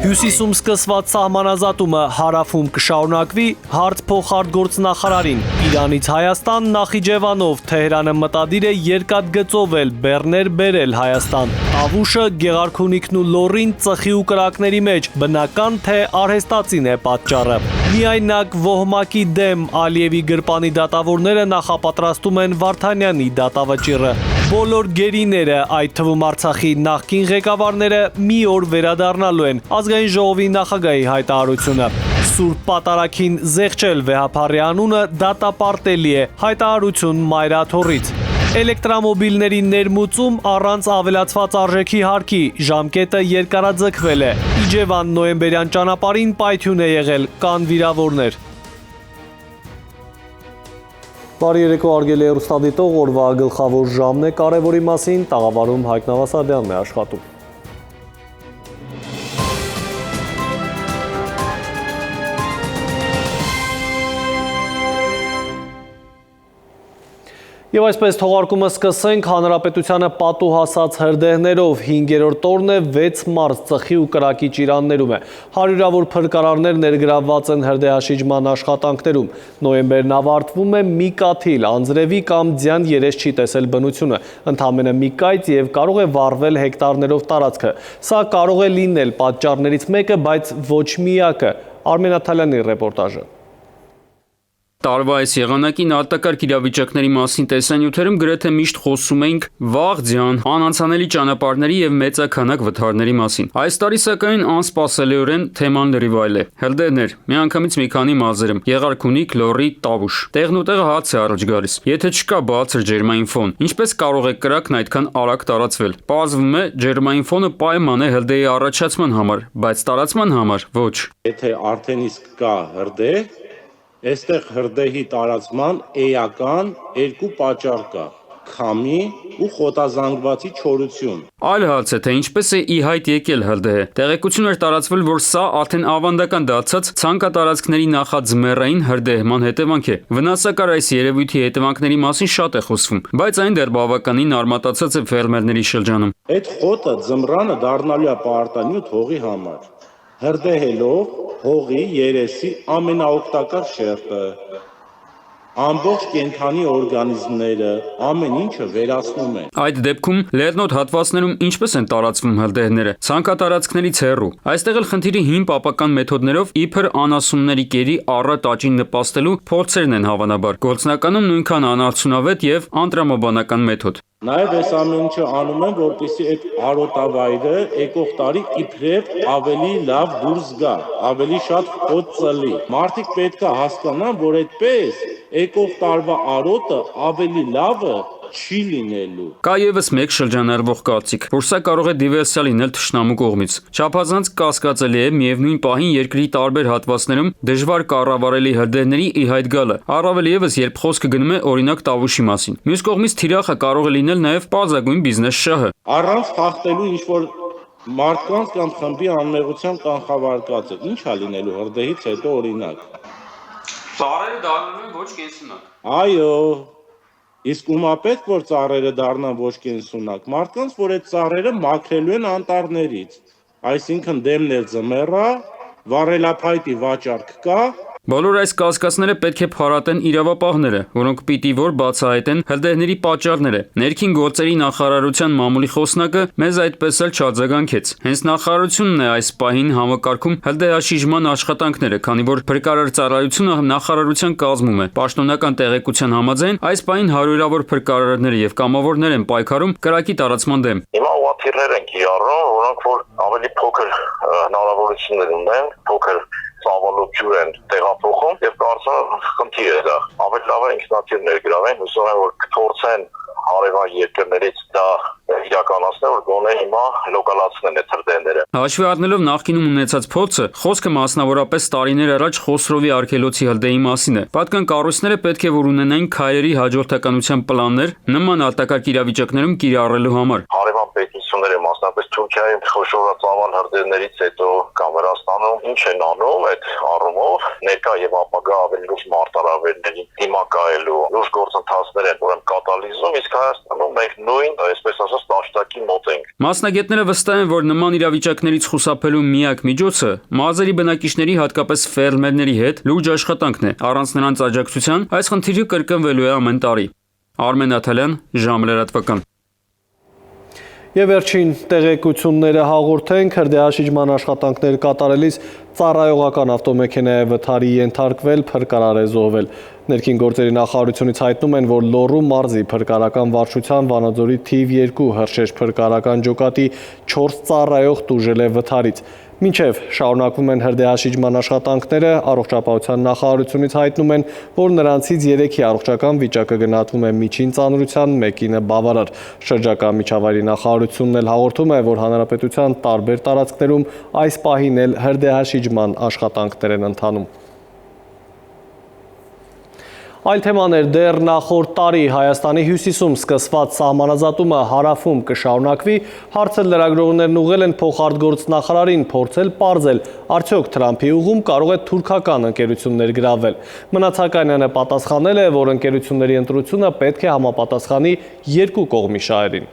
Հյուսիսում սկսված սահմանազատումը հարավում կշարունակվի, հարց փոխարտ գործնախարարին։ Իրանից Հայաստան Նախիջևանով Թեհրանը մտադիր է երկաթգծով էլ բեռներ բերել Հայաստան։ Ավուշը, Գեղարքունիքն ու Լոռին ծխի ու կրակների մեջ, բնական թե արհեստածին է պատճառը։ Միայնակ Ոհմակի դեմ Ալիևի գրպանի դատավորները նախապատրաստում են Վարդանյանի դատավճիռը։ Բոլոր գերիները, այդ թվում Արցախի նախկին ղեկավարները մի օր վերադառնալու են։ Ազգային ժողովի նախագահի հայտարարությունը։ Սուրբ Պատարագին զեղչել Վեհափարի անունը դատապարտելի է, հայտարարություն Մայրաթորից։ Էլեկտրամոբիլների ներմուծում առանց ավելացված արժեքի հարկի, ժամկետը երկարաձգվել է։ Իջևան նոյեմբերյան ճանապարհին պայթյուն է եղել, կան վիրավորներ։ Բարի երեկո, հարգելի հեռուստադիտող, օրվա գլխավոր ժամն է, կարևորի մասին տաղավարում Հայկ Նավասարդյանն է աշխատում։ Եվ այսպես թողարկումը սկսենք հանրապետությանը պատու հասած հրդեհներով, 5-րդ օրն է 6 մարտ ծխի ու կրակի ճիրաններում է։ Հարյուրավոր փրկարարներ ներգրավված են հրդեհաշիջման աշխատանքներում։ Նոյեմբերն ավարտվում է մի կաթիլ, անձրևի կամ ձյան երես չի տեսել բնությունը, ընդամենը մի կայծ եւ կարող է վառվել հեկտարներով տարածքը։ Սա կարող է լինել պատճառներից մեկը, բայց ոչ միակը։ Արմեն Աթալյանի ռեպորտաժը։ Տարվա այս եղանակին արտակարգ իրավիճակների մասին տեսանյութերում գրեթե միշտ խոսում էինք վաղ ձյան, անանցանելի ճանապարհների եւ մեծաքանակ վթարների մասին։ Այս տարի սակայն անսպասելիորեն թեման լրիվ այլ է։ Հրդեհներ, միանգամից մի քանի մազերում, Գեղարքունիք, Լոռի, Տավուշ։ Տեղն ու տեղը հաց է առաջ գալիս։ Եթե չկա բարձր ջերմային ֆոն, ինչպես կարող է կրակն այդքան արագ տարածվել։ Պարզվում է, ջերմային ֆոնը պայման է հրդեհի առաջացման համար, բայց տարածման համար ոչ։ Եթե արդեն իսկ կա հրդեհ, այստեղ հրդեհի տարածման էական երկու պատճառ կա՝ քամի ու խոտազանգվածի չորություն։ Այլ հարց է, թե ինչպես է ի հայտ եկել հրդեհը։ Տեղեկություն էր տարածվել, որ սա արդեն ավանդական դարձած ցանկատարածքների նախաձմեռային հրդեհման հետևանք է։ Վնասակար այս երևույթի հետևանքների մասին շատ է խոսվում, բայց այն դեռ բավականին արմատացած է ֆերմերների շրջանում։ Այդ խոտը ձմռանը դառնալու է պարտանյութ հողի համար։ Հրդեհելով հողի երեսի ամենաօգտակար շերտը, ամբողջ կենդանի օրգանիզմները, ամեն ինչը վերացնում են։ Այդ դեպքում լեռնոտ հատվածներում ինչպես են տարածվում հրդեհները, ցանկատարածքներից հեռու։ Այստեղ էլ խնդիրի հին պապական մեթոդներով իբր անասունների կերի առատ աճին նպաստելու փորձերն են հավանաբար։ Գործնականում նույնքան անարդյունավետ եւ անտրամաբանական մեթոդ։ Նաև այս ամեն ինչը անում են, որպեսզի այդ արոտավայրը եկող տարի իբրև ավելի լավ դուրս գա, ավելի շատ խոտ ծլի։ Մարդիկ պետք է հասկանան, որ այդպես եկող տարվա արոտը ավելի լավը չի լինելու։ Կա եւս մեկ շրջանառվող կարծիք, որ սա կարող է դիվերսիա լինել թշնամու կողմից։ Չափազանց կասկածելի է միևնույն պահին երկրի տարբեր հատվածներում դժվար կառավարելի հրդեհների ի հայտ գալը, առավել եւս երբ խոսքը գնում է օրինակ Տավուշի մասին։ Մյուս կողմից թիրախը կարող է լինել նաեւ պարզագույն բիզնես շահը։ Առանց խախտելու ինչ-որ մարդկանց կամ խմբի անմեղության կանխավարկածը, ինչ է լինելու հրդեհից հետո օրինակ։ Ծառերը դառնում են ոչ կենսունակ։ Այո։ Իսկ ումա պետք որ ծառերը դառնան ոչ կենսունակ, մարդկանց որ այդ ծառերը մաքրելու են անտառներից, այսինքն դեմն էլ ձմեռա, վառելափայտի վաճառք կա։ Բոլոր այս կասկածները պետք է փարատեն իրավապահները, որոնք պիտի որ բացահայտեն հրդեհների պատճառները։ Ներքին գործերի նախարարության մամուլի խոսնակը մեզ այդպես էլ չարձագանքեց։ Հենց նախարարությունն է այս պահին համակարգում հրդեհաշիջման աշխատանքները, քանի որ փրկարար ծառայությունը նախարարության կազմում է։ Պաշտոնական տեղեկության համաձայն այս պահին հարյուրավոր փրկարարներ եւ կամավորներ են պայքարում կրակի տարածման դեմ։ Հիմա ուղղաթիռներ են կիրառում, որոնք որ ավելի փոքր հնարավորություններ ունեն, փոքր ծավալություն են տեղափոխում եւ կարծում եմ խնդիր է դա։ Ավելի լավ է ինքնաթիռ ներգրավեն, հուսով եմ որ կփորձեն հարևան երկրներից դա իրականացնել, որ գոնե հիմա լոկալացնեն այդ հրդեհները։ Հաշվի առնելով նախկինում ունեցած փորձը, խոսքը մասնավորապես տարիներ առաջ Խոսրովի արգելոցի հրդեհի մասին է։ Պատկան կառույցները պետք է որ ունենային քայլերի հաջորդականության պլաններ նման արտակարգ իրավիճակներում կիրառելու համար։ Հարևան պետությունները մասնապես Թուրքիայի խոշոր ծավալ հրդեհներից հետո կամ Վրաստանում ինչ են անում այդ առումով ներկա եւ ապագա ավելի լուրջ մարտահրավերների դիմակայելու լուրջ գործընթացներ են ուրեմն կատալիզում, իսկ Հայաստանում մենք նույն, այսպես ասած, տաշտակի մոտ ենք։ Մասնագետները վստահ են, որ նման իրավիճակներից խուսափելու միակ միջոցը մարզերի բնակիչների, հատկապես ֆերմերների հետ լուրջ աշխատանքն է։ Առանց նրանց աջակցության այս խնդիրը կրկնվելու է ամեն տարի։ Արմեն Աթալյան, ժամլրատվական։ Եվ վերջին տեղեկությունները հաղորդենք, հրդեհաշիջման աշխատանքներ կատարելիս ծառայողական ավտոմեքենա է վթարի ենթարկվել, փրկարար է զոհվել։ Ներքին գործերի նախարարությունից հայտնում են, որ Լոռու մարզի փրկարական վարչության Վանաձորի թիվ 2 հրշեջ փրկարական ջոկատի 4 ծառայող տուժել է վթարից։ Մինչև շարունակվում են հրդեհաշիջման աշխատանքները, առողջապահության նախարարությունից հայտնում են, որ նրանցից 3-ի առողջական վիճակը գնահատվում է միջին ծանրության, մեկինը բավարար։ Շրջակա միջավայրի նախարարությունն էլ հաղորդում է, որ հանրապետության տարբեր տարածքներում այս պահին էլ հրդեհաշիջման աշխատանքներ են ընթանում։ Այլ թեմաներ դեռ նախորդ տարի Հայաստանի հյուսիսում սկսված սահմանազատումը հարավում կշարունակվի, հարցը լրագրողներն ուղղել են փոխարտգործնախարարին փորձել պարզել, արդյոք Թրամփի ուղում կարող է թուրքական ընկերություններ գրավել։ Մնացականյանը պատասխանել է, որ ընկերությունների ընտրությունը պետք է համապատասխանի երկու կողմի շահերին։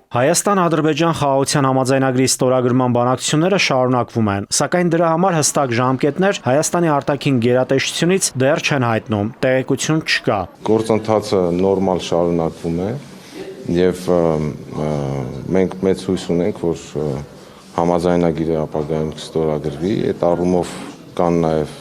Հայաստան-Ադրբեջան խաղաղության համաձայնագրի ստորագրման բանակցությունները շարունակվում են, սակայն դրա համար հստակ ժամկետներ Հայաստանի արտաքին գերատեսչությունից դեռ չեն հայտնում, տեղեկություն չկա։ Գործընթացը նորմալ շարունակվում է եւ մենք մեծ հույս ունենք, որ համաձայնագիրը ապագայում կստորագրվի, այդ առումով կան նաեւ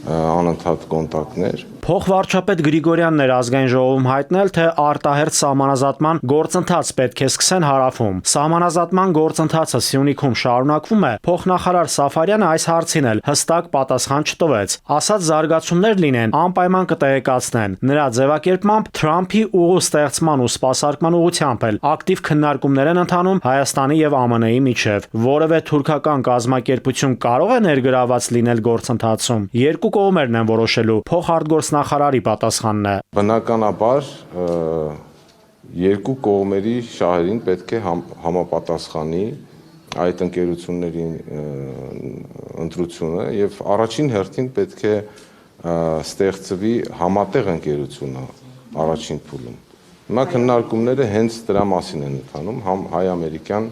անընդհատ կոնտակտներ։ Փոխվարչապետ Գրիգորյանն էր ազգային ժողովում հայտնել, թե արտահերթ սահմանազատման գործընթաց պետք է սկսեն հարավում։ Սահմանազատման գործընթացը Սյունիքում շարունակվում է, փոխնախարար Սաֆարյանը այս հարցին էլ հստակ պատասխան չտվեց։ Ասաց զարգացումներ լինեն, անպայման կտեղեկացնեն։ Նրա ձևակերպմամբ Թրամփի ուղու ստեղծման ու սպասարկման ուղղությամբ էլ ակտիվ քննարկումներ են ընթանում Հայաստանի եւ ԱՄՆ-ի միջև։ Որևէ թուրքական կազմակերպություն կարող է ներգրաված լինել գործընթացում։ Երկու կողմերն են որոշելու փոխարտգործնախարարի պատասխանն է։ Բնականաբար երկու կողմերի շահերին պետք է համապատասխանի այդ ընկերությունների ընտրությունը եւ առաջին հերթին պետք է ստեղծվի համատեղ ընկերությունը առաջին փուլում։ Հիմա քննարկումները հենց դրա մասին են ընթանում, հայ-ամերիկյան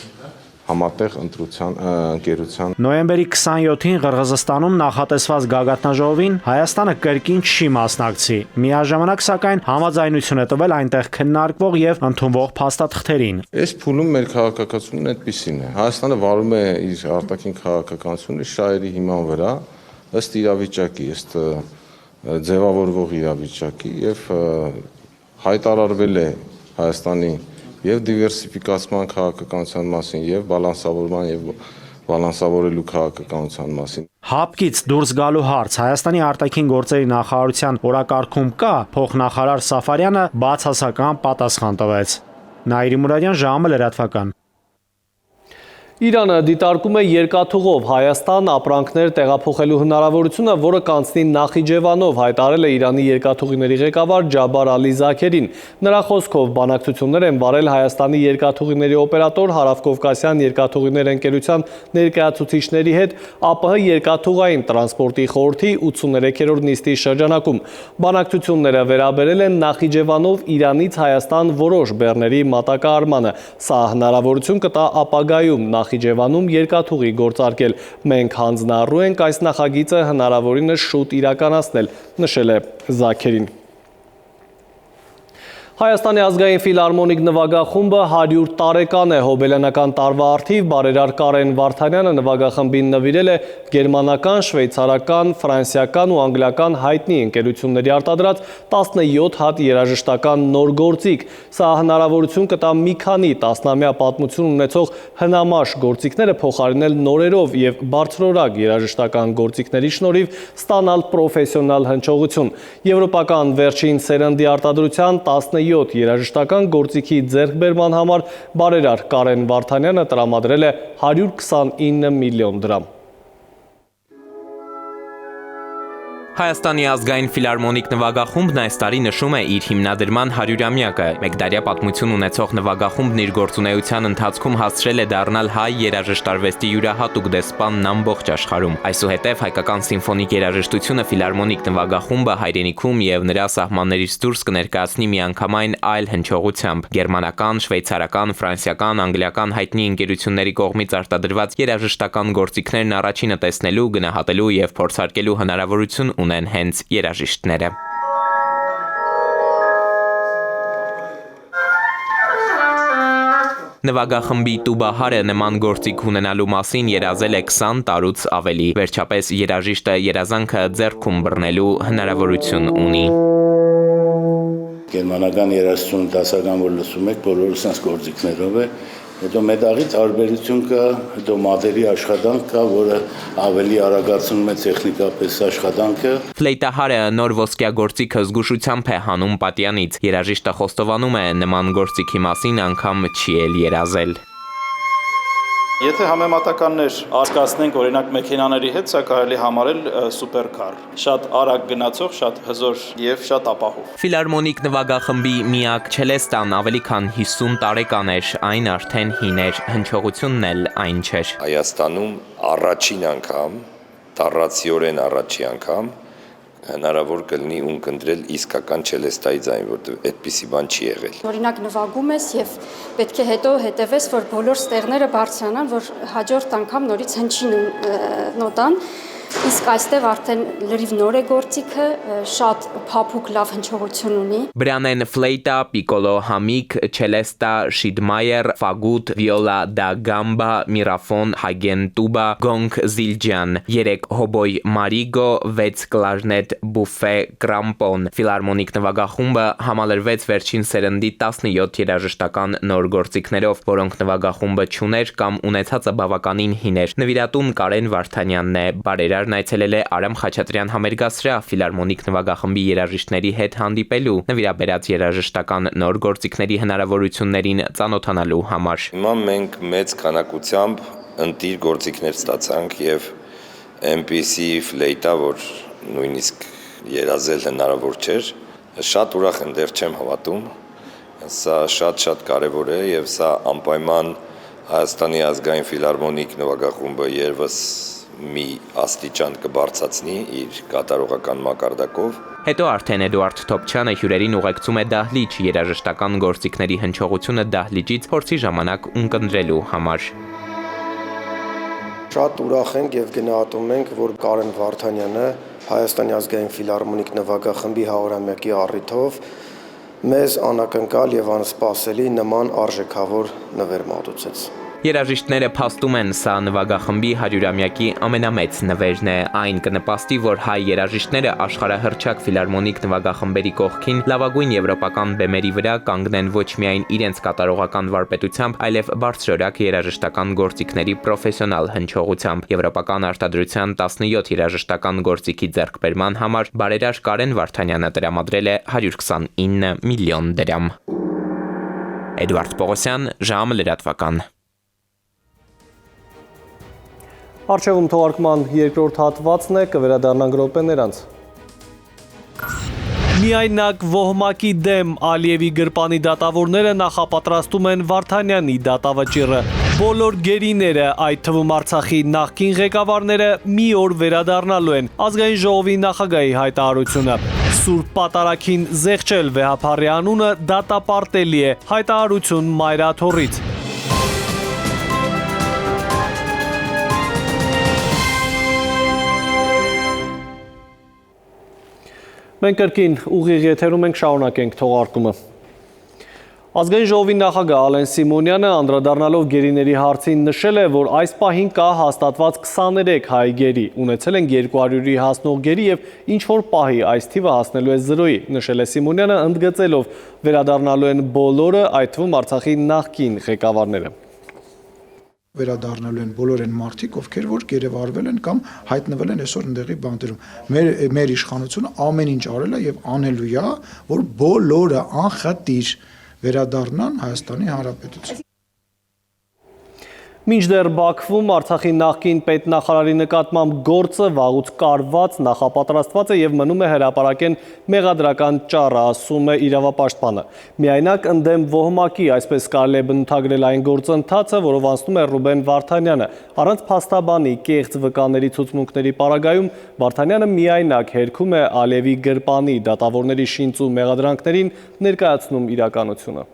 համատեղ ընկերության։ Նոյեմբերի 27-ին Ղրղզստանում նախատեսված գագաթնաժողովին Հայաստանը կրկին չի մասնակցի։ Միաժամանակ սակայն համաձայնություն է տվել այնտեղ քննարկվող եւ ընդունվող փաստաթղթերին։ Այս փուլում մեր քաղաքականությունն այդպեսին է։ Հայաստանը վարում է իր արտաքին քաղաքականությունը շահերի հիման վրա, ըստ իրավիճակի, ըստ ձևավորվող իրավիճակի եւ հայտարարվել է Հայաստանի եւ դիվերսիֆիկացման քաղաքականության մասին եւ բալանսավորման եւ բալանսավորելու քաղաքականության մասին։ Հապկից դուրս գալու հարց Հայաստանի արտաքին գործերի նախարարության օրակարգում կա, փոխնախարար Սաֆարյանը բացասական պատասխան տվեց։ Նաիրի Մուրադյան, ժամը լրատվական։ Իրանը դիտարկում է երկաթուղով Հայաստան ապրանքներ տեղափոխելու հնարավորությունը, որը կանցնի Նախիջևանով, հայտարարել է Իրանի երկաթուղիների ղեկավար Ջաբար Ալի Զաքերին։ Նրա խոսքով բանակցություններ են վարել Հայաստանի երկաթուղիների օպերատոր Հարավկովկասյան երկաթուղիներ ընկերության ներկայացուցիչների հետ ԱՊՀ երկաթուղային տրանսպորտի խորհրդի 83-րդ նիստի շրջանակում։ Բանակցությունները վերաբերել են Նախիջևանով Իրանից Հայաստան որոշ բեռների մատակարարմանը։ Սա հնարավորություն կտա ապագայում Նախիջևանում երկաթուղի գործարկել։ Մենք հանձնառու ենք այս նախագիծը հնարավորինս շուտ իրականացնել, նշել է Զաքերին։ Հայաստանի ազգային ֆիլհարմոնիկ նվագախումբը 100 տարեկան է, հոբելյանական տարվա առթիվ բարերար Կարեն Վարդանյանը նվագախմբին նվիրել է գերմանական, շվեյցարական, ֆրանսիական ու անգլիական հայտնի ընկերությունների արտադրած 17 հատ երաժշտական նոր գործիք։ Սա հնարավորություն կտա մի քանի տասնամյա պատմություն ունեցող հնամաշ գործիքները փոխարինել նորերով եւ բարձրորակ երաժշտական գործիքների շնորհիվ ստանալ պրոֆեսիոնալ հնչողություն։ Եվրոպական վերջին սերնդի արտադրության 17 երաժշտական գործիքի ձեռքբերման համար բարերար Կարեն Վարդանյանը տրամադրել է 129 միլիոն դրամ։ Հայաստանի ազգային ֆիլարմոնիկ նվագախումբն այս տարի նշում է իր հիմնադրման 100-ամյակը։ Մեկդարյա պատմություն ունեցող նվագախումբն իր գործունեության ընթացքում հասցրել է դառնալ հայ երաժշտարվեստի յուրահատուկ դեսպանն ամբողջ աշխարհում։ Այսուհետև հայկական սիմֆոնիկ երաժշտությունը ֆիլարմոնիկ նվագախումբը հայրենիքում եւ նրա սահմաններից դուրս կներկայացնի միանգամայն այլ հնչողությամբ։ Գերմանական, շվեյցարական, ֆրանսիական, անգլիական հայտնի ընկերությունների կողմից արտադրված երաժշտական գործիքներն առաջինը տեսնելու, գնահատելու եւ փորձարկելու հնարավորություն ունեն հենց երաժիշտները։ Նվագախմբի Տուբահարը նման գործիք ունենալու մասին երազել է 20 տարուց ավելի։ Վերջապես երաժիշտը երազանքը ձեռքում բռնելու հնարավորություն ունի։ Գերմանական երաժշտություն դասական, որ լսում եք, բոլորը sense գործիքներով է։ Հետո մետաղի տարբերություն կա, հետո մատերի աշխատանք կա, որը ավելի արագացնում է տեխնիկապես աշխատանքը։ Ֆլեյտահարը նոր ոսկյա գործիքը զգուշությամբ է հանում պատյանից։ Երաժիշտը խոստովանում է նման գործիքի մասին անգամ չի էլ երազել։ Եթե համեմատականներ արկածնենք օրինակ մեքենաների հետ, սա կարելի համարել սուպերքար։ Շատ արագ գնացող, շատ հզոր եւ շատ ապահով։ Ֆիլարմոնիկ նվագախմբի միակ չելեստան ավելի քան 50 տարեկան էր, այն արդեն հին էր, հնչողությունն էլ այն չէր։ Հայաստանում առաջին անգամ, տառացիորեն առաջի անգամ հնարավոր կլինի ունկնդրել իսկական չելեստայի ձայն, որտեղ այդպիսի բան չի եղել։ Օրինակ նվագում ես եւ պետք է հետո հետևես, որ բոլոր ստեղները բարձրանան, որ հաջորդ անգամ նորից հնչի նոտան։ Իսկ այստեղ արդեն լրիվ նոր է գործիքը, շատ փափուկ լավ հնչողություն ունի։ Բրանեն ֆլեյտա, պիկոլո համիկ, չելեստա, շիդմայեր, ֆագուտ, վիոլա դա գամբա, միրաֆոն, հագեն տուբա, գոնգ զիլջան, 3 հոբոյ մարիգո, 6 կլարնետ, բուֆե, կրամպոն։ Ֆիլարմոնիկ նվագախումբը համալրվեց վերջին սերնդի 17 երաժշտական նոր գործիքներով, որոնք նվագախումբը չուներ կամ ունեցածը բավականին հին էր։ Նվիրատուն Կարեն Վարդանյանն է, բարերարն այցելել է Արամ Խաչատրյան համերգասրահ ֆիլարմոնիկ նվագախմբի երաժիշտների հետ հանդիպելու, նվիրաբերած երաժշտական նոր գործիքների հնարավորություններին ծանոթանալու համար։ Հիմա մենք մեծ քանակությամբ ընտիր գործիքներ ստացանք եւ MPC ֆլեյտա, որ նույնիսկ երազել հնարավոր չէր, շատ ուրախ եմ, դեռ չեմ հավատում։ Սա շատ կարևոր է եւ սա անպայման Հայաստանի ազգային ֆիլարմոնիկ նվագախումբը երևս մի աստիճան կբարձրացնի իր կատարողական մակարդակով։ Հետո արդեն Էդուարդ Թոփչյանը հյուրերին ուղեկցում է դահլիճ երաժշտական գործիքների հնչողությունը դահլիճից փորձի ժամանակ ունկնդրելու համար։ Շատ ուրախ ենք եւ գնահատում ենք, որ Կարեն Վարդանյանը Հայաստանի ազգային ֆիլարմոնիկ նվագախմբի 100-ամյակի առիթով մեզ անակնկալ եւ անսպասելի նման արժեքավոր նվեր մատուցեց։ Երաժիշտները փաստում են, սա նվագախմբի 100-ամյակի ամենամեծ նվերն է։ Այն կնպաստի, որ հայ երաժիշտները աշխարհահռչակ ֆիլարմոնիկ նվագախմբերի կողքին լավագույն եվրոպական բեմերի վրա կանգնեն ոչ միայն իրենց կատարողական վարպետությամբ, այլև բարձրորակ երաժշտական գործիքների պրոֆեսիոնալ հնչողությամբ։ Եվրոպական արտադրության 17 երաժշտական գործիքի ձեռքբերման համար բարերար Կարեն Վարդանյանը տրամադրել է 129 միլիոն դրամ։ Էդուարդ Պողոսյան, ժամը լրատվական։ Արչևում թողարկման երկրորդ հատվածն է, կվերադառնանք րոպեներ անց։ Միայնակ ոհմակի դեմ Ալիևի գրպանի դատավորները նախապատրաստում են Վարդանյանի դատավճիռը։ Բոլոր գերիները, այդ թվում Արցախի նախկին ղեկավարները մի օր վերադառնալու են։ Ազգային ժողովի նախագահի հայտարարությունը։ Սուրբ Պատարագին զեղչել վեհափառի անունը դատապարտելի է, հայտարարություն Մայրաթորից։ Մենք կրկին ուղիղ եթերում ենք, շարունակենք թողարկումը։ Ազգային ժողովի նախագահ Ալեն Սիմոնյանը անդրադառնալով գերիների հարցին նշել է, որ այս պահին կա հաստատված 23 հայ գերի, ունեցել են 200-ի հասնող գերի եւ ինչ-որ պահի այս թիվը հասնելու է 0-ի, նշել է Սիմոնյանը, ընդգծելով վերադառնալու են բոլորը, այդ թվում Արցախի նախկին ղեկավարները։ Վերադառնալու են բոլոր այն մարդիկ, ովքեր որ գերեվարվել են կամ հայտնվել են այսօր ընդեղի բանտերում։ Մեր իշխանությունը ամեն ինչ արել է եւ անելու է, որ բոլորը անխտիր վերադառնան Հայաստանի Հանրապետություն։ Մինչդեռ Բաքվում Արցախի նախկին պետնախարարի նկատմամբ գործը վաղուց կարված, նախապատրաստված է եւ մնում է հրապարակեն մեղադրական ճառը, ասում է իրավապաշտպանը։ Միայնակ ընդդեմ ոհմակի, այսպես կարելի է բնութագրել այն գործընթացը, որով անցնում է Ռուբեն Վարդանյանը։ Առանց փաստաբանի կեղծ վկաների ցուցմունքների պարագայում Վարդանյանը միայնակ հերքում է Ալիևի գրպանի, դատավորների շինծու մեղադրանքներին ներկայացնում իրականությունը։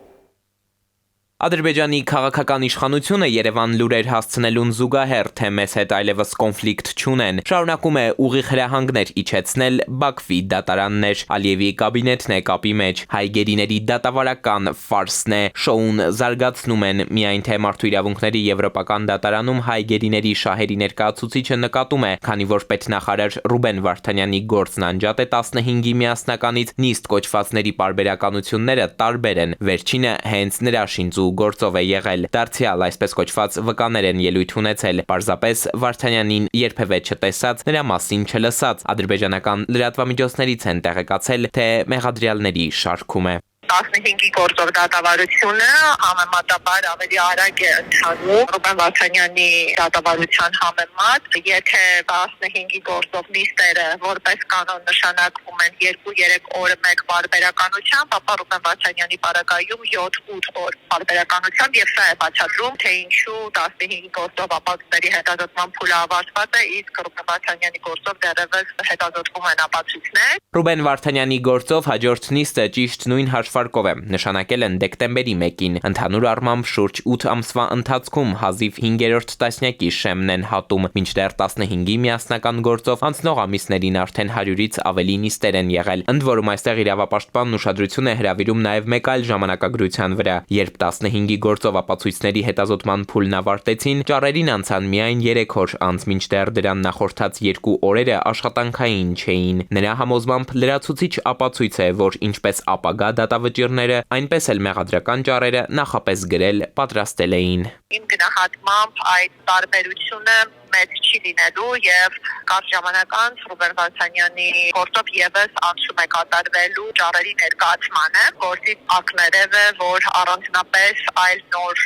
Ադրբեջանի քաղաքական իշխանությունը Երևան լուրեր հասցնելուն զուգահեռ, թե մեզ հետ այլևս կոնֆլիկտ չունեն, շարունակում է ուղիղ հրահանգներ իջեցնել Բաքվի դատարաններ։ Ալիևի կաբինետն է կապի մեջ, հայ գերիների դատավարական ֆարսն է, շոուն զարգացնում են, միայն թե մարդու իրավունքների եվրոպական դատարանում հայ գերիների շահերի ներկայացուցիչը նկատում է, քանի որ պետնախարար Ռուբեն Վարդանյանի գործն անջատ է 15-ի միասնականից, նիստ կոչվածների պարբերականությունները տարբեր են, վերջինը հենց նրա շինծու գործով է եղել։ Դարձյալ այսպես կոչված վկաներ են ելույթ ունեցել, պարզապես Վարդանյանին երբևէ չտեսած, նրա մասին չլսած, ադրբեջանական լրատվամիջոցներից են տեղեկացել, թե մեղադրյալների շարքում է։ 15-ի գործով դատավարությունը համեմատաբար ավելի արագ է ընթանում Ռուբեն Վարդանյանի դատավարության համեմատ, եթե 15-ի գործով նիստերը որպես կանոն նշանակվում են 2-3 օրը մեկ պարբերականությամբ, ապա Ռուբեն Վարդանյանի պարագայում 7-8 օր պարբերականությամբ, եւ սա է բացատրում, թե ինչու 15-ի գործով ապացույցների հետազոտման փուլը ավարտված է, իսկ Ռուբեն Վարդանյանի գործով դեռևս հետազոտվում են ապացույցներ։ Ռուբեն Վարդանյանի գործով հաջորդ նիստը ճիշտ նույն հաշվարկով է, նշանակել են դեկտեմբերի 1-ին, ընդհանուր առմամբ շուրջ 8 ամսվա ընթացքում հազիվ 5-րդ տասնյակի շեմն են հատում, մինչդեռ 15-ի միասնական գործով անցնող ամիսներին արդեն 100-ից ավելի նիստեր են եղել։ Ընդ որում այստեղ իրավապաշտպանն ուշադրություն է հրավիրում նաև մեկ այլ ժամանակագրության վրա, երբ 15-ի գործով ապացույցների հետազոտման փուլն ավարտեցին, ճառերին անցան միայն 3 օր անց, մինչդեռ դրան նախորդած 2 օրերը աշխատանքային չէին։ Նրա համոզմամբ լրացուցիչ ապացույց է, որ ինչպես ապագա դատավճիռները, այնպես էլ մեղադրական ճառերը նախապես գրել, պատրաստել էին։ Իմ գնահատմամբ այդ տարբերությունը մեծ չի լինելու եւ կարճ ժամանակ անց Ռուբեն Վարդանյանի գործով եւս անցում է կատարվելու ճառերի ներկայացմանը, որտից ակներև է, որ առանձնապես այլ նոր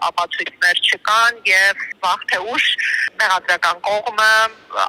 ապացույցներ չկան եւ վաղ թե ուշ մեղադրական կողմը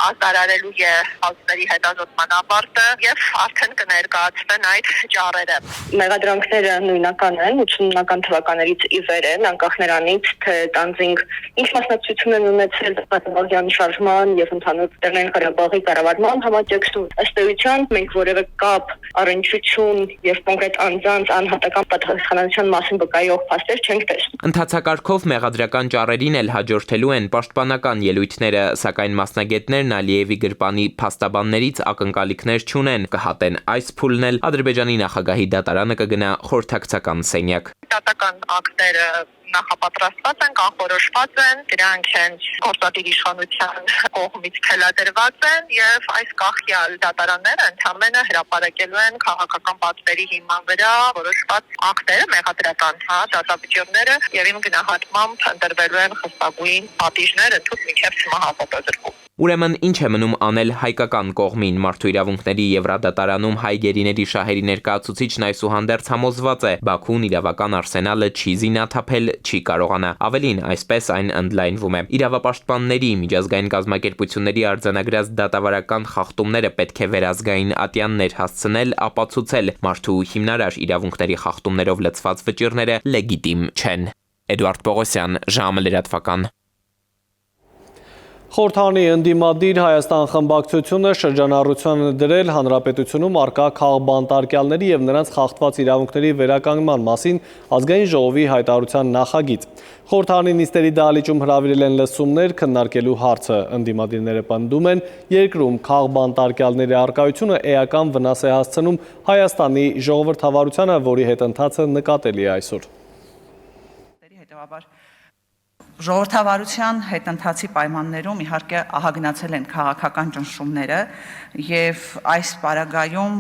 արտարարելու է հազարի հետազոտման ավարտը եւ արդեն կներկայացվեն այդ ճառերը։ Մեղադրանքները նույնական են, 80-ական թվականներից ի վեր են, անկախ նրանից, թե տանձինք ինչ մասնակցություն են ունեցել Ղարաբաղյան շարժման եւ ընդհանուր Լեռնային Ղարաբաղի կառավարման համատեքստում։ Ըստ էության մենք որևէ կապ, առնչություն եւ կոնկրետ անձանց անհատական պատասխանատվության մասին վկայող փաստեր չենք տեսնում։ Ընթացակարգով մեղադրական ճառերին էլ հաջորդելու են պաշտպանական ելույթները, սակայն մասնագետներն Ալիևի գրպանի փաստաբաններից ակնկալիքներ չունեն, կհատեն այս փուլն էլ Ադրբեջանի նախագահի դատարանը կգնա խորհրդակցական սենյակ։ Դատական ակտերը նախապատրաստված են, կանխորոշված են, դրանք հենց գործադիր իշխանության կողմից թելադրված են եւ այս կախյալ դատարանները ընդհանրապես հրապարակելու են քաղաքական պատվերի հիման վրա որոշված ակտերը, մեղադրական դատավճիռները եւ իմ գնահատմամբ ընտրվելու են խստագույն պատիժներ ընդհանուր մինչեւ չմահապատասխան։ Ուրեմն ինչ է մնում անել հայկական կողմին։ Մարդու իրավունքների Եվրադատարանում հայ գերիների շահերի ներկայացուցիչն այսուհանդերձ համոզված է, Բաքուն իրավական արսենալը չի զինաթափել, չի կարողանա։ Ավելին, այսպես այն ընդլայնվում է։ Իրավապաշտպանների, միջազգային կազմակերպությունների արձանագրած դատավարական խախտումները պետք է վերազգային ատյաններ հասցնել, ապացուցել մարդու հիմնարար իրավունքների խախտումներով լցված վճիռները լեգիտիմ չեն։ Էդուարդ Պողոսյան, ժամը լրատվական։ Խորհրդանի ընդդիմադիր Հայաստան խմբակցությունը շրջանառության է դրել հանրապետությունում առկա քաղբանտարկյալների եւ նրանց խախտված իրավունքների վերականգնման մասին ազգային ժողովի հայտարարության նախագիծ։ Խորհրդանի նիստերի դահլիճում հրավիրել են լսումներ քննարկելու հարցը։ Ընդդիմադիրները պնդում են, երկրում քաղբանտարկյալների առկայությունը էական վնաս է հասցնում Հայաստանի ժողովրդավարությանը, որի հետընթացը նկատելի է այսօր։ Ժողովրդավարության հետընթացի պայմաններում իհարկե ահագնացել են քաղաքական ճնշումները եւ այս պարագայում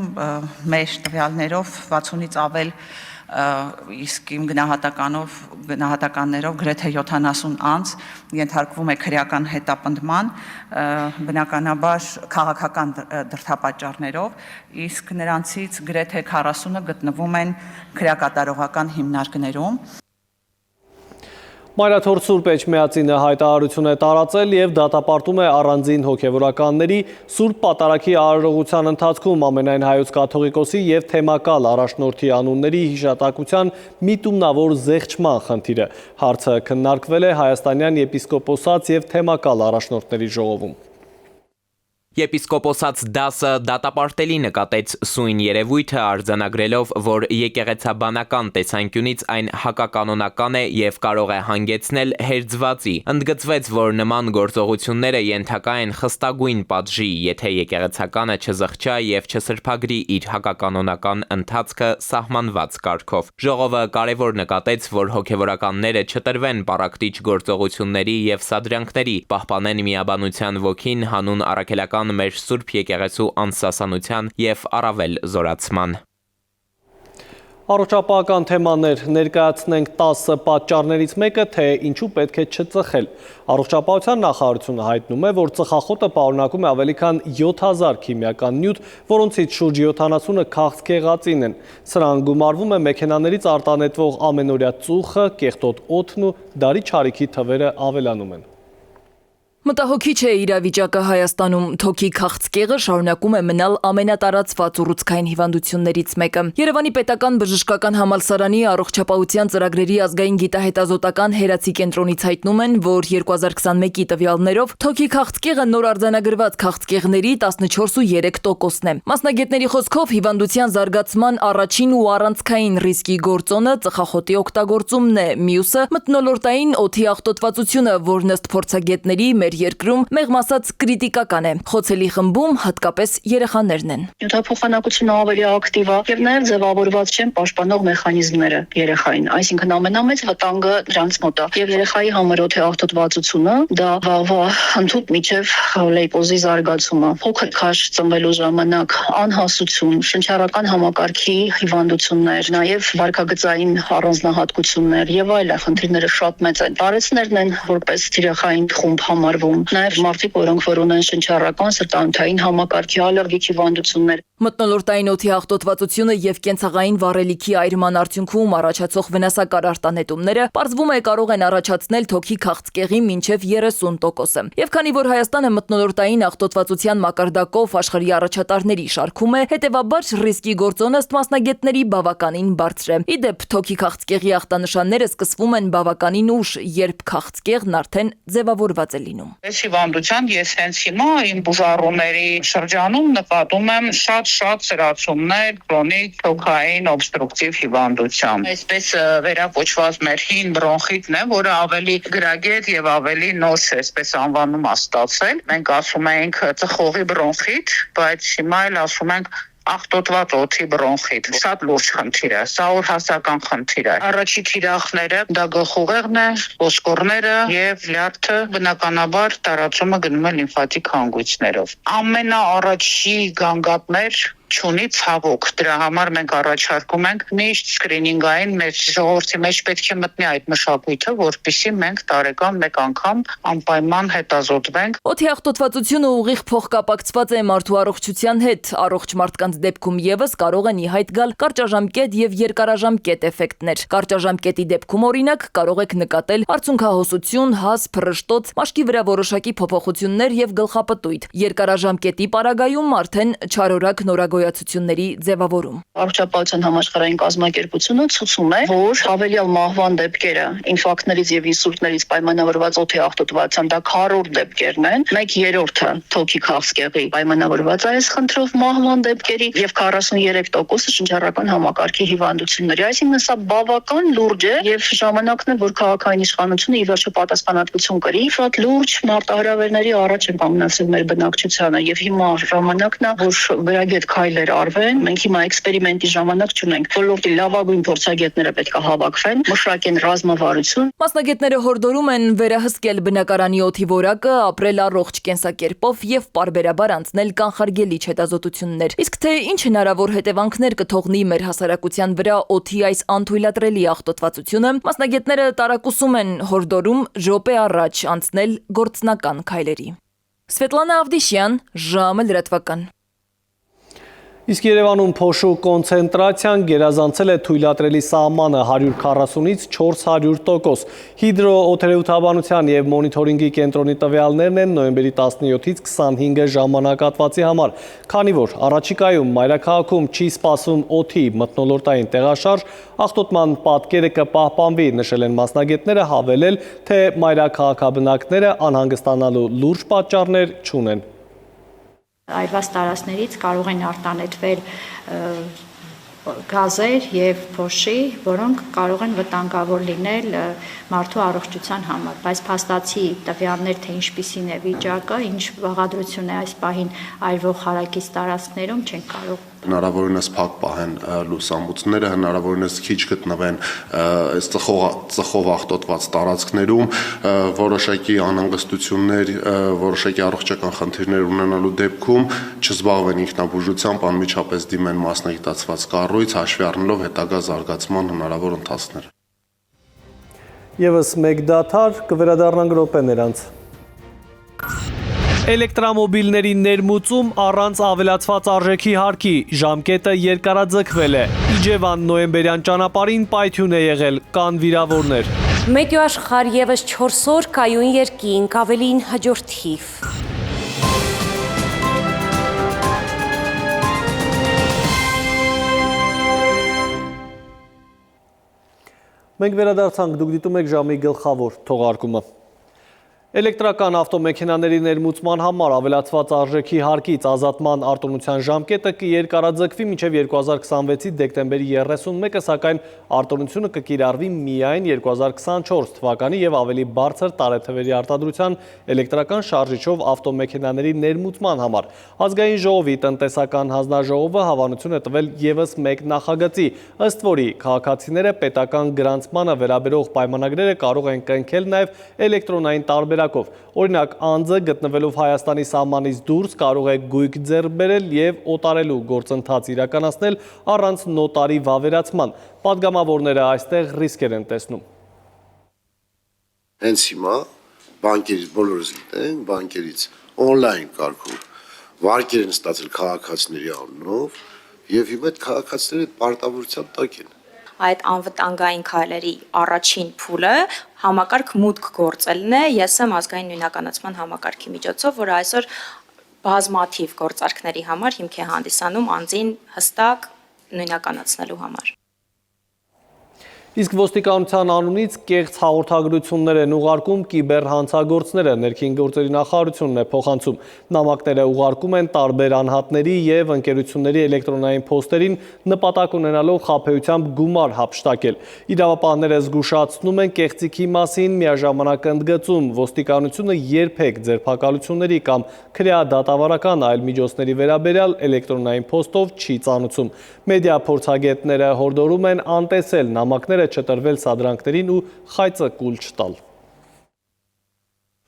մեր տվյալներով 60-ից ավել իսկ իմ գնահատականներով գրեթե 70 անձ ենթարկվում է քրեական հետապնդման, բնականաբար քաղաքական դրդապատճառներով, իսկ նրանցից գրեթե 40-ը գտնվում են քրեակատարողական հիմնարկներում։ Մայրաթոր Սուրբ Էջմիածինը հայտարարություն է տարածել եւ դատապարտում է առանձին հոգևորականների Սուրբ Պատարագի արարողության ընթացքում ամենայն հայոց կաթողիկոսի եւ թեմակալ առաջնորդի անունների հիշատակության միտումնավոր զեղչման խնդիրը։ Հարցը քննարկվել է Հայաստանյան եպիսկոպոսաց եւ թեմակալ առաջնորդների ժողովում։ Եպիսկոպոսաց դասը դատապարտելի նկատեց սույն երևույթը արձանագրելով, որ եկեղեցաբանական տեսանկյունից այն հակականոնական է եւ կարող է հանգեցնել հերձվածի։ Ընդգծվեց, որ նման գործողությունները ենթակա են խստագույն պատժի, եթե եկեղեցականը չզղջա եւ չսրբագրի իր հակականոնական ընթացքը սահմանված կարգով։ Ժողովը կարևոր նկատեց, որ հոգևորականները չտրվեն պառակտիչ գործողությունների եւ սադրանքների, պահպանեն միաբանության ոգին հանուն առաքելական մեր Սուրբ եկեղեցու անսասանության եւ առավել զորացման։ Առողջապահական թեմաներ ներկայացնենք 10 պատճառներից մեկը, թե ինչու պետք է չծխել։ Առողջապահության նախարարությունը հայտնում է, որ ծխախոտը պարունակում է ավելի քան 7000 քիմիական նյութ, որոնցից շուրջ 70-ը քաղցկեղածին են։ Սրան գումարվում է մեքենաներից արտանետվող ամենօրյա ծուխը, կեղտոտ օդն ու դարի չարիքի թվերը ավելանում են։ Մտահոգիչ է իրավիճակը Հայաստանում, թոքի քաղցկեղը շարունակում է մնալ ամենատարածված ուռուցքային հիվանդություններից մեկը։ Երևանի պետական բժշկական համալսարանի առողջապահության ծրագրերի ազգային գիտահետազոտական հերացի կենտրոնից հայտնում են, որ 2021-ի տվյալներով թոքի քաղցկեղը նոր արձանագրված քաղցկեղների 14.3%-ն է։ Մասնագետների խոսքով հիվանդության զարգացման առաջին ու առանցքային ռիսկի գործոնը ծխախոտի օգտագործումն է, մյուսը մթնոլորտային օդի աղտոտվածությունը, որն ըստ փորձագետների մեր երկրում մեղմ ասած կրիտիկական է։ Խոցելի խմբում հատկապես երեխաներն են։ Նյութափոխանակությունը ավելի ակտիվ է եւ նաեւ ձևավորված չեն պաշտպանող մեխանիզմները երեխային, այսինքն ամենամեծ վտանգը դրանց մոտ է։ Եվ երեխայի համար օդի աղտոտվածությունը դա վաղվա ընդհուպ միջև լեյպոզի զարգացումը, փոքր քաշ ծնվելու ժամանակ անհասություն, շնչառական համակարգի հիվանդություններ, նաեւ վարքագծային առանձնահատկություններ եւ այլն խնդիրները շատ մեծ են։ Տարեցներն են որպես երեխային խումբ համարվում։ Նաև մարդիկ, որոնք որ ունեն շնչառական սրտանոթային համակարգի ալերգիկ հիվանդություններ։ Մթնոլորտային օդի աղտոտվածությունը եւ կենցաղային վառելիքի այրման արդյունքում առաջացող վնասակար արտանետումները պարզվում է կարող են առաջացնել թոքի քաղցկեղի մինչև 30%-ը։ Եվ քանի որ Հայաստանը մթնոլորտային աղտոտվածության մակարդակով աշխարհի առաջատարների շարքում է, հետեւաբար ռիսկի գործոնը ըստ մասնագետների բավականին բարձր է։ Ի դեպ, թոքի քաղցկեղի ախտանշանները սկսվում են բավականին ուշ, երբ քաղցկեղն արդեն ձևավորված է լինում։ Այս հիվանդության ես հենց հիմա իմ բուժառուների շրջանում նկատում եմ շատ սրացումներ քրոնիկ թոքային օբստրուկտիվ հիվանդությամբ։ Այսպես վերակոչված մեր հին բրոնխիտն է, որը ավելի գրագետ եւ ավելի նոր է, այսպես անվանում է ստացել։ Մենք ասում ենք ծխողի բրոնխիտ, բայց հիմա էլ ասում ենք աղտոտված օդի բրոնխիտ։ Շատ լուրջ խնդիր է, սա օրհասական խնդիր է։ Առաջի թիրախները դա գլխուղեղն է, ոսկորները եւ լյարդը, բնականաբար տարածումը գնում է լիմֆատիկ հանգույցներով։ Ամենաառաջի գանգատներ չունի ցավոք, դրա համար մենք առաջարկում ենք միշտ սկրինինգային մեր ժողովրդի մեջ պետք է մտնի այդ մշակույթը, որպեսզի մենք տարեկան մեկ անգամ անպայման հետազոտվենք։ Օդի աղտոտվածությունը ուղիղ փոխկապակցված է մարդու առողջության հետ։ Առողջ մարդկանց դեպքում եւս կարող են ի հայտ գալ կարճաժամկետ եւ երկարաժամկետ էֆեկտներ։ Կարճաժամկետի դեպքում օրինակ կարող եք նկատել արցունքահոսություն, հազ, փռշտոց, մաշկի վրա որոշակի փոփոխություններ եւ գլխապտույտ։ Երկարաժամկետի պարագայում արդեն չարորակ նորագոյացությունների ձևավորում։ Առողջապահության համաշխարհային կազմակերպությունը ցույցում է, որ հավելյալ մահվան դեպքերը ինֆարկտներից եւ ինսուլտներից պայմանավորված օդի աղտոտվածության դա քառորդ դեպքերն են, 1/3-ը թոքի քաղցկեղի պայմանավորված այս խնդրով մահվան դեպքերի եւ 43%-ը շնչառական համակարգի հիվանդությունների։ Այսինքն սա բավական լուրջ է եւ ժամանակն է, որ քաղաքային իշխանությունը ի վերջո պատասխանատվություն կրի։ Շատ լուրջ մարտահրավերների առաջ են կանգնացել մեր բնակչությանը եւ հիմա ժամանակն է, որ վերագետ քայլեր արվեն։ Մենք հիմա էքսպերիմենտի ժամանակ չունենք։ Ոլորտի լավագույն փորձագետները պետք է հավաքվեն, մշակեն ռազմավարություն։ Մասնագետները հորդորում են վերահսկել բնակարանի օդի որակը, ապրել առողջ կենսակերպով եւ պարբերաբար անցնել կանխարգելիչ հետազոտություններ։ Իսկ թե ինչ հնարավոր հետևանքներ կթողնի մեր հասարակության վրա օդի այս անթույլատրելի աղտոտվածությունը, մասնագետները տարակուսում են հորդորում րոպե առաջ անցնել գործնական քայլերի։ Սվետլանա Ավդիշյան, ժամը լրատվական։ Իսկ Երևանում փոշու կոնցենտրացիան գերազանցել է թույլատրելի սահմանը 140-ից 400%։ Հիդրոօթերոթաբանության եւ մոնիթորինգի կենտրոնի տվյալներն են նոյեմբերի 17-ից 25-ը ժամանակահատվածի համար, քանի որ առաջիկայում մայրաքաղաքում չի սպասվում օդի մթնոլորտային տեղաշարժ, աղտոտման պատկերը կպահպանվի, նշել են մասնագետները, հավելել, թե մայրաքաղաքաբնակները անհանգստանալու լուրջ պատճառներ չունեն։ Այրված տարածքներից կարող են արտանետվել գազեր եւ փոշի, որոնք կարող են վտանգավոր լինել մարդու առողջության համար, բայց փաստացի տվյալներ, թե ինչպիսին է վիճակը, ինչ բաղադրություն է այս պահին այրվող հարակից տարածքներում, չեն կարող հնարավորինս փակ պահեն լուսամուծները, հնարավորինս քիչ գտնվեն այս ծխով աղտոտված տարածքներում, որոշակի անհանգստություններ, որոշակի առողջական խնդիրներ ունենալու դեպքում չզբաղվեն ինքնաբուժությամբ, անմիջապես դիմեն մասնագիտացված կառույց, հաշվի առնելով հետագա զարգացման հնարավոր ընթացքներ։ Եվս մեկ դադար կվերադառնանք րոպեներ անց։ Էլեկտրամոբիլների ներմուծում առանց ավելացված արժեքի հարկի, ժամկետը երկարաձգվել է։ Իջևան նոյեմբերյան ճանապարհին պայթյուն է եղել, կան վիրավորներ։ Մեդյո աշխարհ եւս 4 օր կայուն երկինք, ավելին հաջորդ թիվ։ Մենք վերադարձանք, դուք դիտում եք ժամի գլխավոր թողարկումը։ Էլեկտրական ավտոմեքենաների ներմուծման համար ավելացված արժեքի հարկից ազատման արտոնության ժամկետը կերկարաձգվի մինչև 2026-ի դեկտեմբերի 31-ը, սակայն արտոնությունը կկիրառվի միայն 2024 թվականի եւ ավելի բարձր տարեթվերի արտադրության էլեկտրական շարժիչով ավտոմեքենաների ներմուծման համար։ Ազգային ժողովի տնտեսական հանձնաժողովը հավանություն է տվել եւս մեկ նախագծի, ըստ որի քաղաքացիները պետական գրանցմանը վերաբերող պայմանագրերը կարող են կնքել նաեւ էլեկտրոնային տարբերակով։ Օրինակ, անձը գտնվելով Հայաստանի սահմանից դուրս կարող է գույք ձեռք բերել եւ օտարելու գործընթաց իրականացնել առանց նոտարի վավերացման։ Պատգամավորները այստեղ ռիսկեր են տեսնում։ Հենց հիմա բանկերից բոլորս գիտենք, բանկերից on-line կարգով վարկեր են ստացել քաղաքացիների անունով եւ հիմա այդ քաղաքացիները պարտավորության տակ են։ Այդ անվտանգային քայլերի առաջին փուլը համակարգ մուտք գործելն է։ Ես եմ ազգային նույնականացման համակարգի միջոցով, որը այսօր բազմաթիվ գործարքների համար հիմք է հանդիսանում անձին հստակ նույնականացնելու համար։ Իսկ ոստիկանության անունից կեղծ հաղորդագրություններ են ուղարկում կիբերհանցագործները, ներքին գործերի նախարարությունն է փոխանցում։ Նամակները ուղարկում են տարբեր անհատների եւ ընկերությունների էլեկտրոնային փոստերին նպատակ ունենալով խաբեությամբ գումար հափշտակել։ Իրավապահները զգուշացնում են կեղծիքի մասին, միաժամանակ ընդգծում ոստիկանությունը երբեք ձերբակալությունների կամ քրեադատավարական այլ միջոցների վերաբերյալ էլեկտրոնային փոստով չի ծանուցում։ Մեդիա փորձագետները հորդորում են անտեսել նամակները չտրվել սադրանքներին ու խայծը կուլ չտալ։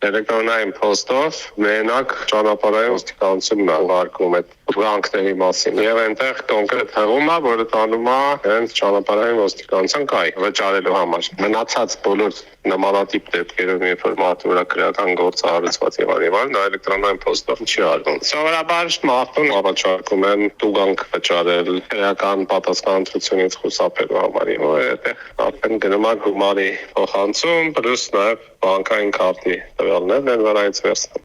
Էլեկտրոնային փոստով մենակ ճանապարհային ոստիկանությունն է ուղարկում այդ բանկների մասին եւ այնտեղ կոնկրետ հղում է, որը տանում է հենց ճանապարհային ոստիկանության կայ վճարելու համար։ Մնացած բոլոր նմանատիպ դեպքերում ինֆորմատիվ վրա քրեական գործ հարուցված եւ այլն, դա էլեկտրոնային փոստով չի արվում։ Սովորաբար մարդուն առաջարկում են տուգանք վճարել քրեական պատասխանատվությունից խուսափելու համար, որ այդտեղ արդեն գնում է գումարի փոխանցում, պլյուս նաեւ բանկային քարտի տվյալներն են վրայից վերցնում։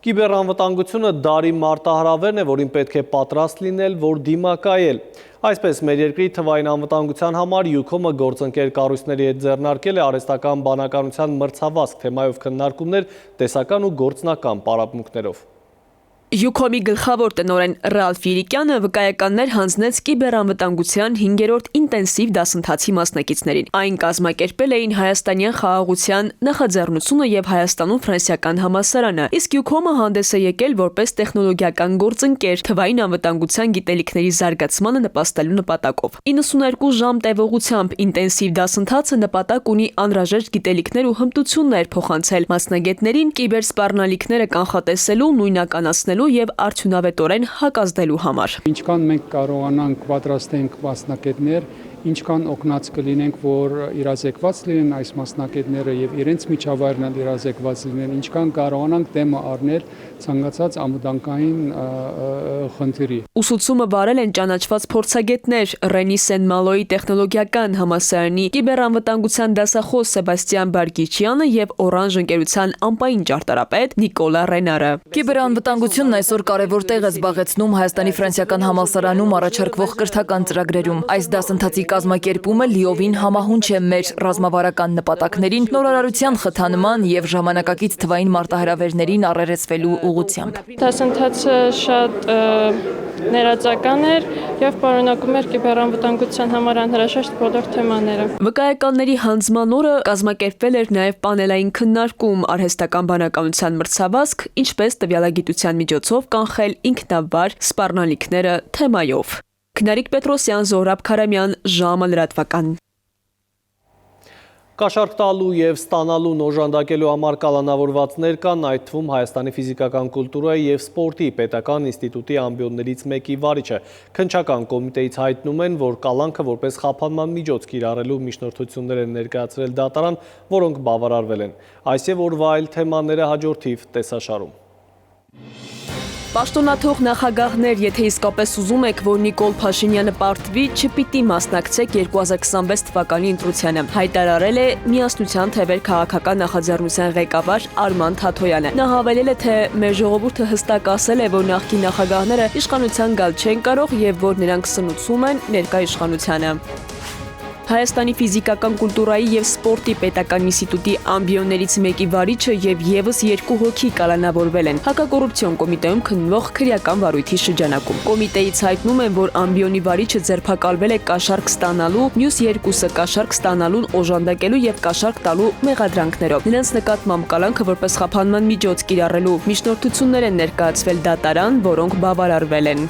Կիբերանվտանգությունը դարի մարտահրավերն է, որին պետք է պատրաստ լինել, որ դիմակայել։ Այսպես մեր երկրի թվային անվտանգության համար Յուքոմը գործընկեր կառույցների հետ ձեռնարկել է արհեստական բանականության մրցավազք թեմայով քննարկումներ տեսական ու գործնական պարապմունքներով։ Յուքոմի գլխավոր տնօրեն Ռալֆ Իրիկյանը վկայականներ հանձնեց կիբերանվտանգության 5-րդ ինտենսիվ դասընթացի մասնակիցներին։ Այն կազմակերպել էին Հայաստանյան խաղաղության նախաձեռնությունը եւ Հայաստանում ֆրանսիական համալսարանը, իսկ Յուքոմը հանդես է եկել որպես տեխնոլոգիական գործընկեր թվային անվտանգության գիտելիքների զարգացմանը նպաստելու նպատակով։ 92 ժամ տևողությամբ ինտենսիվ դասընթացը նպատակ ունի անհրաժեշտ գիտելիքներ ու հմտություններ փոխանցել մասնագետներին կիբերսպառնալիքները կանխատեսելու, նույնականացնելու եւ արդյունավետորեն հակազդելու համար։ Ինչքան մենք կարողանանք պատրաստենք մասնակիցներ, ինչքան օգնած կլինենք, որ իրազեկված լինեն այս մասնակիցները եւ իրենց միջավայրն էլ իրազեկված լինեն, ինչքան կարողանանք դեմը առնել ցանկացած ամդանկային խնդիրի։ Ուսուցումը վարել են ճանաչված փորձագետներ Ռենի Սեն-Մալոյի տեխնոլոգիական համալսարանի կիբերանվտանգության դասախոս Սեբաստիան Բարգիչյանը եւ Օրանժ ընկերության անպային ճարտարապետ Նիկոլա Ռենարը։ Կիբերանվտանգությունն այսօր կարևոր տեղ է զբաղեցնում Հայաստանի ֆրանսիական համալսարանում առաջարկվող կրթական ծրագրերում։ Այս դասընթացի կազմակերպումը լիովին համահունչ է մեր ռազմավարական նպատակներին, նորարարության խթանման եւ ժամանակակից թվային մարտահրավերներին առերեսվելու ուղղությամբ։ Դասընթացը շատ ներածական էր եւ պարունակում էր կիբերանվտանգության համար անհրաժեշտ բոլոր թեմաները։ Վկայականների հանձնման օրը կազմակերպվել էր նաեւ պանելային քննարկում արհեստական բանականության մրցավազք, ինչպես տվյալագիտության միջոցով կանխել ինքնավար սպառնալիքները թեմայով։ Քնարիկ Պետրոսյան, Զոհրաբ Քարամյան, ժամը լրատվական։ Կաշառք տալու և ստանալուն օժանդակելու համար կալանավորվածներ կան, այդ թվում Հայաստանի ֆիզիկական կուլտուրայի և սպորտի պետական ինստիտուտի ամբիոններից մեկի վարիչը։ Քննչական կոմիտեից հայտնում են, որ կալանքը որպես խափանման միջոց կիրառելու միջնորդություններ են ներկայացրել դատարան, որոնք բավարարվել են։ Այս և օրվա այլ թեմաները հաջորդիվ տեսաշարում։ Պաշտոնաթող նախագահներ, եթե իսկապես ուզում եք, որ Նիկոլ Փաշինյանը պարտվի, չպիտի մասնակցեք 2026 թվականի ընտրությանը, հայտարարել է Միասնության թևեր քաղաքական նախաձեռնության ղեկավար Արման Թաթոյանը։ Նա հավելել է, թե մեր ժողովուրդը հստակ ասել է, որ նախկին նախագահները իշխանության գալ չեն կարող եւ որ նրանք սնուցում են ներկա իշխանությանը։ Հայաստանի ֆիզիկական կուլտուրայի և սպորտի պետական ինստիտուտի ամբիոններից մեկի վարիչը և ևս 2 հոգի կալանավորվել են հակակոռուպցիոն կոմիտեում քննվող քրեական վարույթի շրջանակում։ Կոմիտեից հայտնում են, որ ամբիոնի վարիչը ձերբակալվել է կաշառք ստանալու, մյուս 2-ը կաշառք ստանալուն օժանդակելու և կաշառք տալու մեղադրանքներով։ Նրանց նկատմամբ կալանքը որպես խափանման միջոց կիրառելու միջնորդություններ են ներկայացվել դատարան, որոնք բավարարվել են։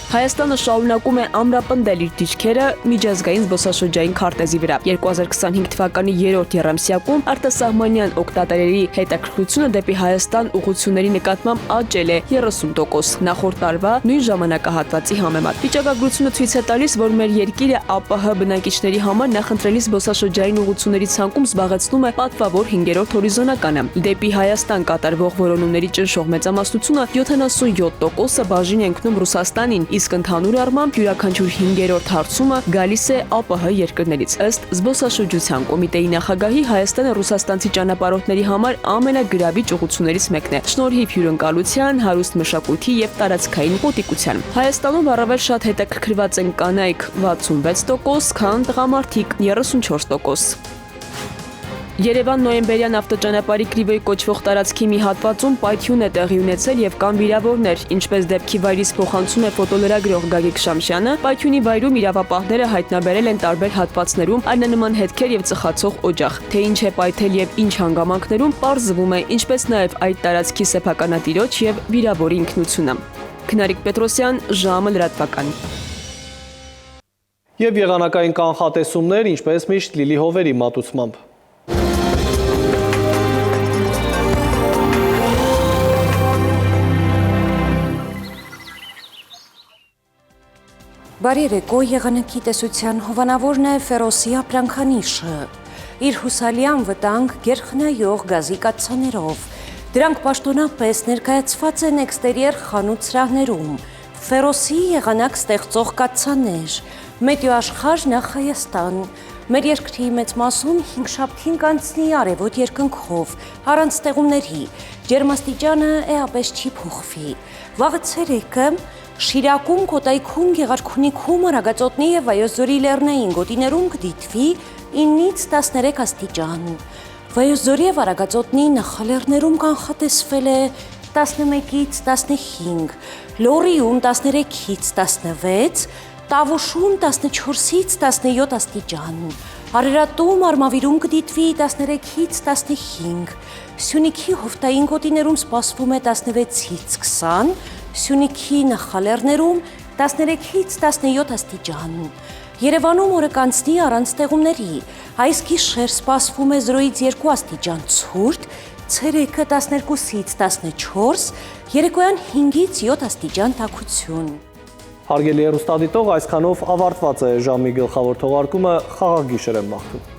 Հայաստանը շարունակում է ամրապնդել իր դիրքերը միջազգային զբոսաշրջային քարտեզի վրա։ 2025 թվականի 3-րդ եռամսյակում արտասահմանյան օգտատերերի հետաքրքրությունը դեպի Հայաստան ուղղությունների նկատմամբ աճել է 30%, նախորդ տարվա նույն ժամանակահատվածի համեմատ։ Վիճակագրությունը ցույց է տալիս, որ մեր երկիրը ԱՊՀ բնակիչների համար նախընտրելի զբոսաշրջային ուղղությունների ցանկում զբաղեցնում է պատվավոր 5-րդ հորիզոնականը։ Դեպի Հայաստան կատարվող որոնումների ճնշող մեծամասնությունը 77%-ը բաժին է ընկնում Ռուսաստանին, իսկ ընդհանուր առմամբ յուրաքանչյուր 5-րդ հարցումը գալիս է ԱՊՀ երկրներից։ Ըստ զբոսաշրջության կոմիտեի նախագահի, Հայաստանը ռուսաստանցի ճանապարհորդների համար ամենագրավիչ ուղղություններից մեկն է, շնորհիվ հյուրընկալության, հարուստ մշակույթի և տարածքային մոտիկության։ Հայաստանում առավել շատ հետաքրքրված են կանայք 66%, քան տղամարդիկ 34%։ Երևան նոյեմբերյան ավտոճանապարհի Կրիվոյի կոչվող տարածքի մի հատվածում պայթյուն է տեղի ունեցել եւ կան վիրավորներ, ինչպես դեպքի վայրից փոխանցում է ֆոտոլրագրող Գագիկ Շամշյանը, պայթյունի վայրում իրավապահները հայտնաբերել են տարբեր հատվածներում այլնման հետքեր եւ ծխացող օջախ։ Թե ինչ է պայթել եւ ինչ հանգամանքներում, պարզվում է, ինչպես նաեւ այդ տարածքի սեփականատիրոջ եւ վիրավորի ինքնությունը։ Քնարիկ Պետրոսյան, ժամը լրատվական։ Եվ եղանակային կանխատեսումներ, ինչպես միշտ Լիլի Հովերի մատուցմամբ։ Բարի երեկո, եղանակի տեսության հովանավորն է Ֆերոսի ապրանքանիշը։ Իր հուսալի անվտանգ գերխնայող գազի կաթսաներով։ Դրանք պաշտոնապես ներկայացված են էքստերիեր խանութ սրահներում։ Ֆերոսի եղանակ ստեղծող կաթսաներ։ Մետեո աշխարհ նախ Հայաստան։ Մեր երկրի մեծ մասում 5 շաբթին կանցնի արևոտ երկնքով, առանց ստեղումների։ Ջերմաստիճանը էապես չի փոխվի։ Վաղը ցերեկը Շիրակում, Կոտայքում, Գեղարքունիքում, Արագածոտնի և Վայոց ձորի լեռնային գոտիներում կդիտվի 9-ից 13 աստիճան։ Վայոց ձորի և Արագածոտնի նախալեռներում կանխատեսվել է 11-ից 15, Լոռիում 13-ից 16, Տավուշում 14-ից 17 աստիճան, Արարատում, Արմավիրում կդիտվի 13-ից 15, Սյունիքի հովտային գոտիներում սպասվում է 16-ից 20, Սյունիքի նախալեռներում 13-ից 17 աստիճան։ Երևանում օրը կանցնի առանց ստեղումների, այս գիշեր սպասվում է 0-ից 2 աստիճան ցուրտ, ցերեկը 12-ից 14, երեկոյան 5-ից 7 աստիճան տաքություն։ Հարգելի հեռուստադիտող, այսքանով ավարտված է ժամի գլխավոր թողարկումը, խաղաղ գիշեր եմ մաղթում։